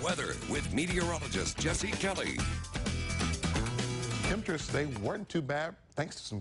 weather with meteorologist Jesse Kelly. Temperatures today weren't too bad thanks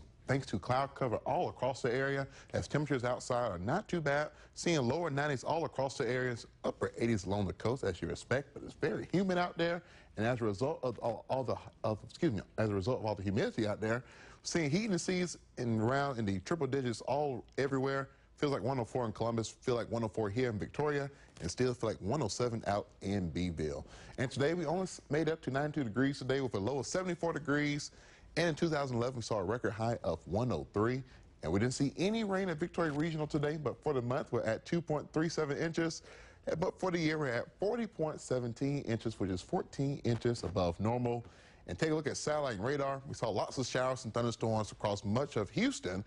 to cloud cover all across the area, as temperatures outside are not too bad. Seeing lower 90s all across the areas, upper 80s along the coast as you expect, but it's very humid out there, and as a result of all the humidity out there, seeing heat indices in the triple digits all everywhere. Feels like 104 in Columbus, feel like 104 here in Victoria, and still feel like 107 out in Beeville. And today we only made up to 92 degrees today with a low of 74 degrees. And in 2011, we saw a record high of 103. And we didn't see any rain at Victoria Regional today, but for the month, we're at 2.37 inches. But for the year, we're at 40.17 inches, which is 14 inches above normal. And take a look at satellite and radar. We saw lots of showers and thunderstorms across much of Houston.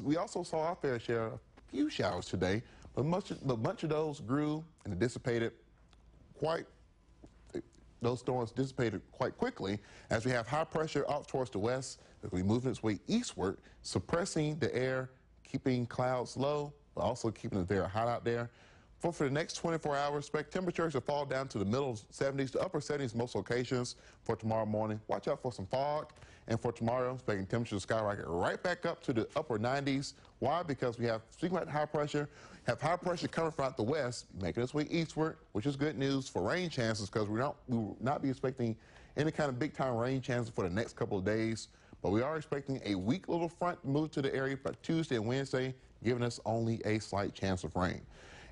We also saw our fair share of few showers today, but much of those grew and dissipated those storms dissipated quite quickly as we have high pressure off towards the west that will be moving its way eastward, suppressing the air, keeping clouds low, but also keeping it very hot out there. For the next 24 hours, expect temperatures to fall down to the middle 70s to upper 70s most locations for tomorrow morning. Watch out for some fog. And for tomorrow, expecting temperatures to skyrocket right back up to the upper 90s. Why? Because we have, speaking about high pressure, high pressure coming from out the west, making its way eastward, which is good news for rain chances because we will not be expecting any kind of big time rain chances for the next couple of days. But we are expecting a weak little front move to the area by Tuesday and Wednesday, giving us only a slight chance of rain.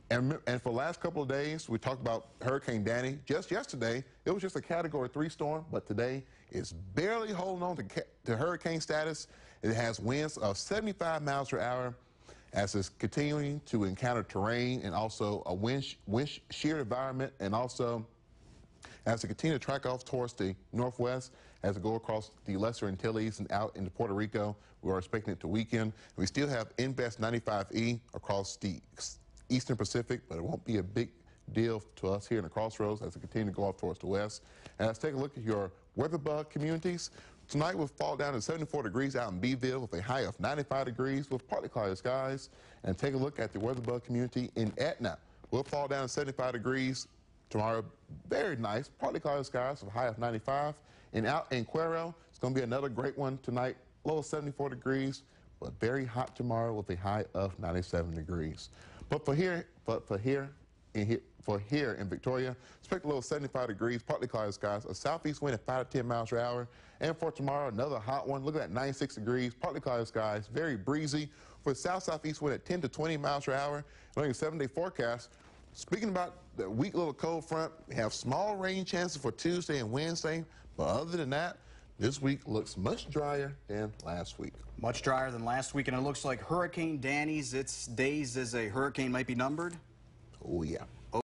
And for the last couple of days, we talked about Hurricane Danny. Just yesterday, it was just a Category 3 storm, but today it's barely holding on to hurricane status. It has winds of 75 miles per hour as it's continuing to encounter terrain and also a wind shear environment, and also as it continues to track off towards the northwest as it go across the Lesser Antilles and out into Puerto Rico. We are expecting it to weaken. We still have Invest 95E across the Eastern Pacific, but it won't be a big deal to us here in the crossroads as it continues to go off towards the west. And let's take a look at your weather bug communities. Tonight we'll fall down to 74 degrees out in Beeville with a high of 95 degrees with partly cloudy skies. And take a look at the weather bug community in Etna. We'll fall down to 75 degrees tomorrow. Very nice, partly cloudy skies with a high of 95. And out in Cuero, it's going to be another great one tonight. Low of 74 degrees, but very hot tomorrow with a high of 97 degrees. But for here in Victoria, expect a low of 75 degrees, partly cloudy skies, a southeast wind at 5 to 10 miles per hour. And for tomorrow, another hot one. Look at that, 96 degrees, partly cloudy skies, very breezy. For south-southeast wind at 10 to 20 miles per hour. Looking at 7-day forecast. Speaking about the weak little cold front, we have small rain chances for Tuesday and Wednesday. But other than that, this week looks much drier than last week. Much drier than last week, and it looks like Hurricane Danny's, its days as a hurricane might be numbered. Oh, yeah.